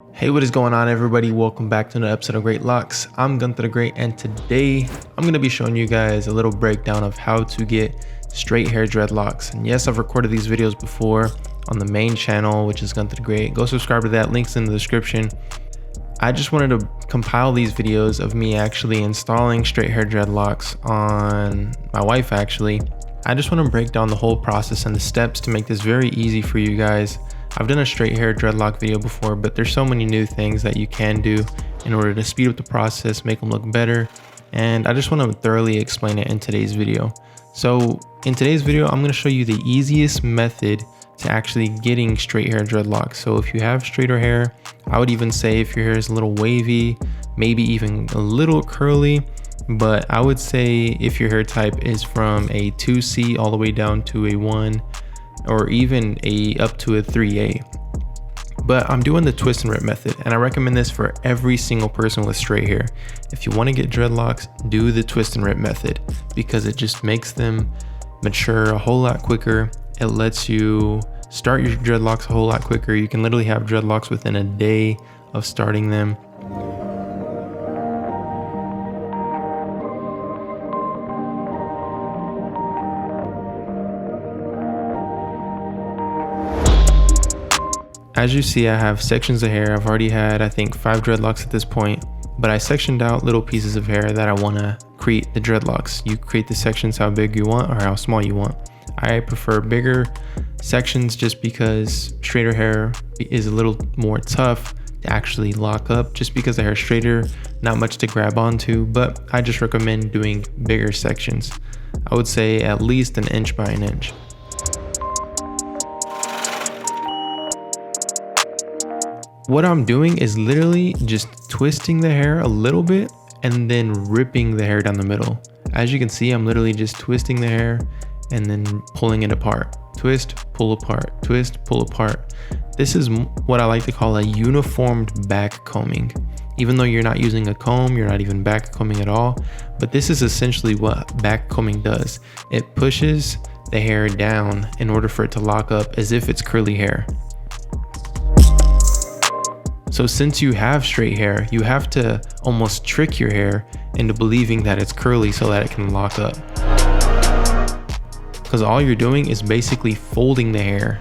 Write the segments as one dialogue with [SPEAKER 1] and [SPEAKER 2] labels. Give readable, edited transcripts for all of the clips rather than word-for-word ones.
[SPEAKER 1] Hey, what is going on, everybody? Welcome back to another episode of Dreadlocks. I'm Gunther the Great, and today I'm going to be showing you guys a little breakdown of how to get straight hair dreadlocks. And yes, I've recorded these videos before on the main channel, which is Gunther the Great. Go subscribe to that, links in the description. I just wanted to compile these videos of me actually installing straight hair dreadlocks on my wife. Actually, I just want to break down the whole process and the steps to make this very easy for you guys. I've done a straight hair dreadlock video before, but there's so many new things that you can do in order to speed up the process, make them look better, and I just want to thoroughly explain it in today's video. So in today's video, I'm going to show you the easiest method to actually getting straight hair dreadlocks. So if you have straighter hair, I would even say if your hair is a little wavy, maybe even a little curly, but I would say if your hair type is from a 2C all the way down to a 1, or even up to a 3A. But I'm doing the twist and rip method, and I recommend this for every single person with straight hair. If you want to get dreadlocks, do the twist and rip method because it just makes them mature a whole lot quicker. It lets you start your dreadlocks a whole lot quicker. You can literally have dreadlocks within a day of starting them. As you see, I have sections of hair. I've already had, I think, 5 dreadlocks at this point, but I sectioned out little pieces of hair that I want to create the dreadlocks. You create the sections how big you want or how small you want. I prefer bigger sections just because straighter hair is a little more tough to actually lock up just because the hair is straighter, not much to grab onto, but I just recommend doing bigger sections. I would say at least 1 inch by 1 inch. What I'm doing is literally just twisting the hair a little bit and then ripping the hair down the middle. As you can see, I'm literally just twisting the hair and then pulling it apart. Twist, pull apart, twist, pull apart. This is what I like to call a uniformed back combing. Even though you're not using a comb, you're not even back combing at all, but this is essentially what back combing does. It pushes the hair down in order for it to lock up as if it's curly hair. So since you have straight hair, you have to almost trick your hair into believing that it's curly so that it can lock up. Because all you're doing is basically folding the hair.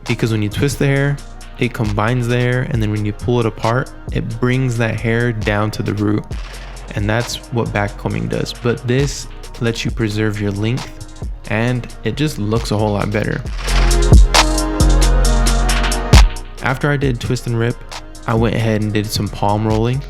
[SPEAKER 1] Because when you twist the hair, it combines the hair, and then when you pull it apart, it brings that hair down to the root. And that's what back combing does. But this lets you preserve your length, and it just looks a whole lot better. After I did twist and rip, I went ahead and did some palm rolling,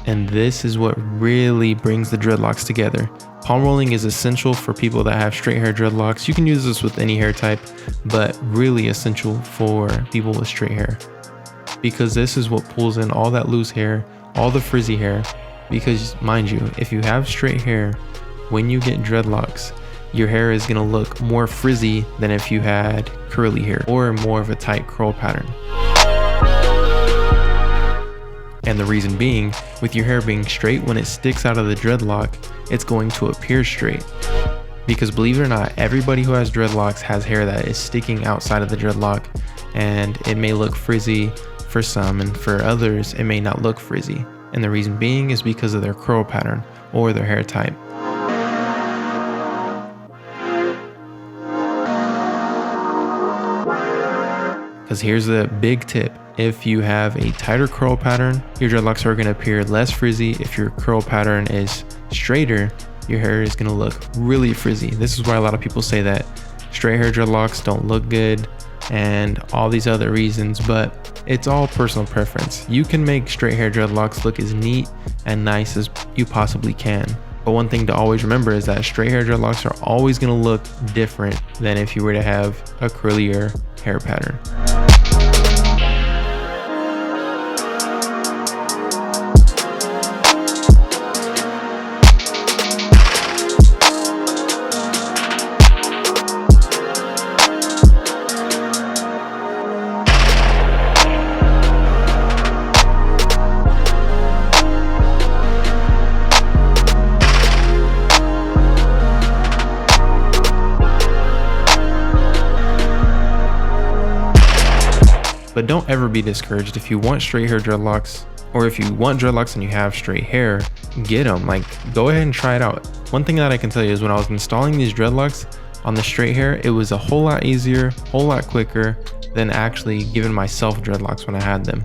[SPEAKER 1] and this is what really brings the dreadlocks together. Palm rolling is essential for people that have straight hair dreadlocks. You can use this with any hair type, but really essential for people with straight hair because this is what pulls in all that loose hair, all the frizzy hair. Because mind you, if you have straight hair, when you get dreadlocks, your hair is going to look more frizzy than if you had curly hair or more of a tight curl pattern. And the reason being, with your hair being straight, when it sticks out of the dreadlock, it's going to appear straight. Because believe it or not, everybody who has dreadlocks has hair that is sticking outside of the dreadlock, and it may look frizzy for some, and for others, it may not look frizzy. And the reason being is because of their curl pattern or their hair type. Because here's the big tip. If you have a tighter curl pattern, your dreadlocks are going to appear less frizzy. If your curl pattern is straighter, your hair is going to look really frizzy. This is why a lot of people say that straight hair dreadlocks don't look good and all these other reasons, but it's all personal preference. You can make straight hair dreadlocks look as neat and nice as you possibly can. But one thing to always remember is that straight hair dreadlocks are always going to look different than if you were to have a curlier hair pattern. don't ever be discouraged. If you want straight hair dreadlocks, or if you want dreadlocks and you have straight hair, get them. Like, go ahead and try it out. One thing that I can tell you is when I was installing these dreadlocks on the straight hair, it was a whole lot easier, whole lot quicker than actually giving myself dreadlocks when I had them.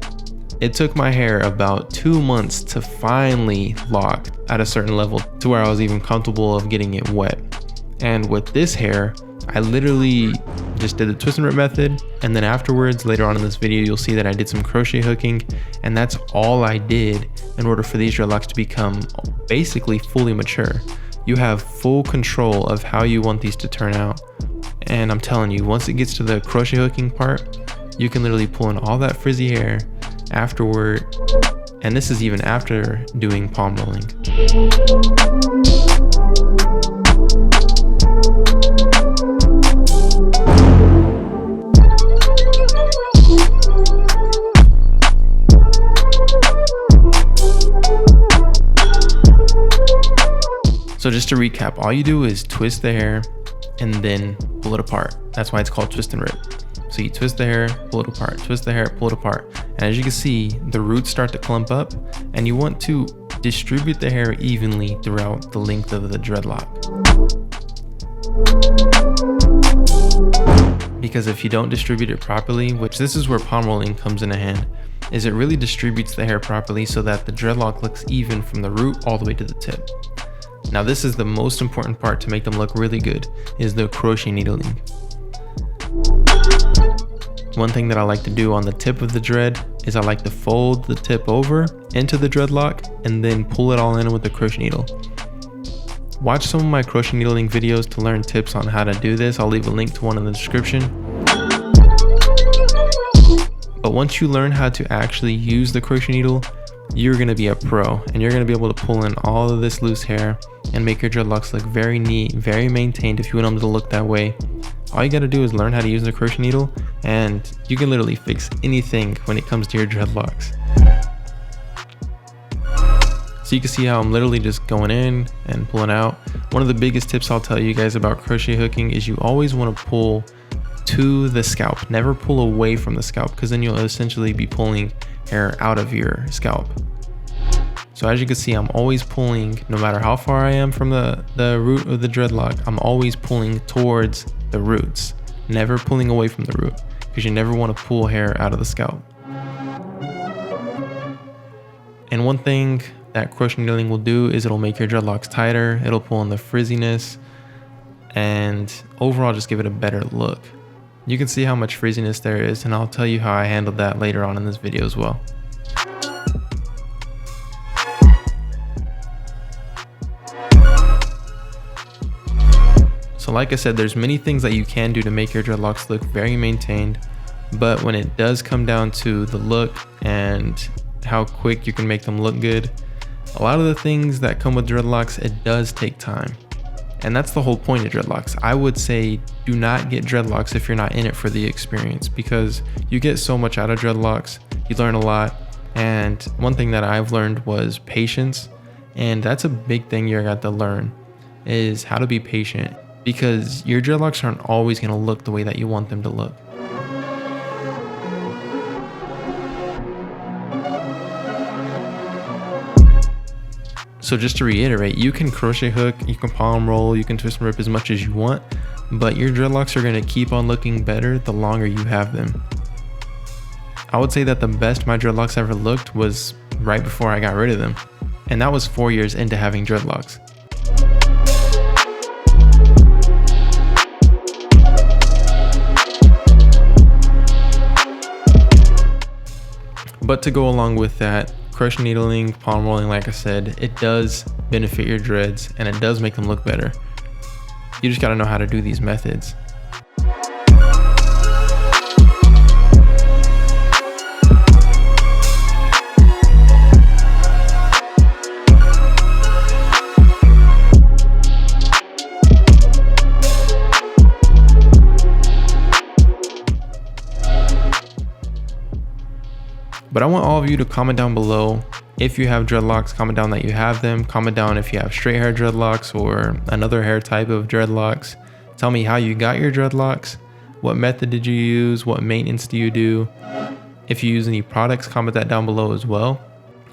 [SPEAKER 1] It took my hair about 2 months to finally lock at a certain level to where I was even comfortable of getting it wet. And with this hair, I literally just did the twist and rip method, and then afterwards, later on in this video, you'll see that I did some crochet hooking, and that's all I did in order for these dreadlocks to become basically fully mature. You have full control of how you want these to turn out. And I'm telling you, once it gets to the crochet hooking part, you can literally pull in all that frizzy hair afterward. And this is even after doing palm rolling. So just to recap, all you do is twist the hair and then pull it apart. That's why it's called twist and rip. So you twist the hair, pull it apart, twist the hair, pull it apart. And as you can see, the roots start to clump up, and you want to distribute the hair evenly throughout the length of the dreadlock. Because if you don't distribute it properly, which this is where palm rolling comes into hand, is it really distributes the hair properly so that the dreadlock looks even from the root all the way to the tip. Now this is the most important part to make them look really good, is the crochet needling. One thing that I like to do on the tip of the dread is I like to fold the tip over into the dreadlock and then pull it all in with the crochet needle. Watch some of my crochet needling videos to learn tips on how to do this. I'll leave a link to one in the description. But once you learn how to actually use the crochet needle, you're going to be a pro, and you're going to be able to pull in all of this loose hair and make your dreadlocks look very neat, very maintained if you want them to look that way. All you got to do is learn how to use the crochet needle, and you can literally fix anything when it comes to your dreadlocks. So you can see how I'm literally just going in and pulling out. One of the biggest tips I'll tell you guys about crochet hooking is you always want to pull to the scalp. Never pull away from the scalp, because then you'll essentially be pulling hair out of your scalp. So as you can see, I'm always pulling, no matter how far I am from the root of the dreadlock, I'm always pulling towards the roots, never pulling away from the root, because you never want to pull hair out of the scalp. And one thing that crochet needling will do is it'll make your dreadlocks tighter, it'll pull in the frizziness, and overall just give it a better look. You can see how much frizziness there is, and I'll tell you how I handled that later on in this video as well. So like I said, there's many things that you can do to make your dreadlocks look very maintained, but when it does come down to the look and how quick you can make them look good, a lot of the things that come with dreadlocks, it does take time. And that's the whole point of dreadlocks. I would say do not get dreadlocks if you're not in it for the experience, because you get so much out of dreadlocks, you learn a lot. And one thing that I've learned was patience. And that's a big thing you got to learn, is how to be patient, because your dreadlocks aren't always going to look the way that you want them to look. So just to reiterate, you can crochet hook, you can palm roll, you can twist and rip as much as you want, but your dreadlocks are going to keep on looking better the longer you have them. I would say that the best my dreadlocks ever looked was right before I got rid of them, and that was 4 years into having dreadlocks. But to go along with that, crochet needling, palm rolling, like I said, it does benefit your dreads and it does make them look better. You just got to know how to do these methods. But I want all of you to comment down below if you have dreadlocks. Comment down that you have them. Comment down if you have straight hair dreadlocks or another hair type of dreadlocks. Tell me how you got your dreadlocks. What method did you use? What maintenance do you do? If you use any products, comment that down below as well.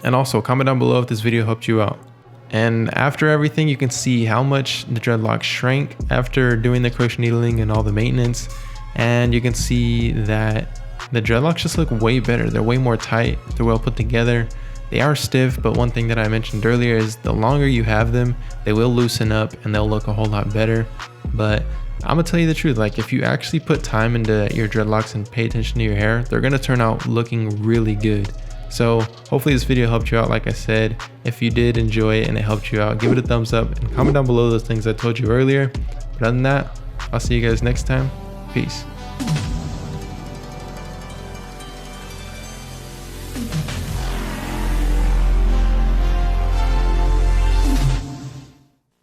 [SPEAKER 1] And also comment down below if this video helped you out. And after everything, you can see how much the dreadlocks shrank after doing the crochet needling and all the maintenance. And you can see that the dreadlocks just look way better. They're way more tight, they're well put together. They are stiff, but one thing that I mentioned earlier is the longer you have them, they will loosen up and they'll look a whole lot better. But I'm gonna tell you the truth, like if you actually put time into your dreadlocks and pay attention to your hair, they're gonna turn out looking really good. So hopefully this video helped you out. Like I said, if you did enjoy it and it helped you out, give it a thumbs up and comment down below those things I told you earlier. But other than that, I'll see you guys next time. Peace.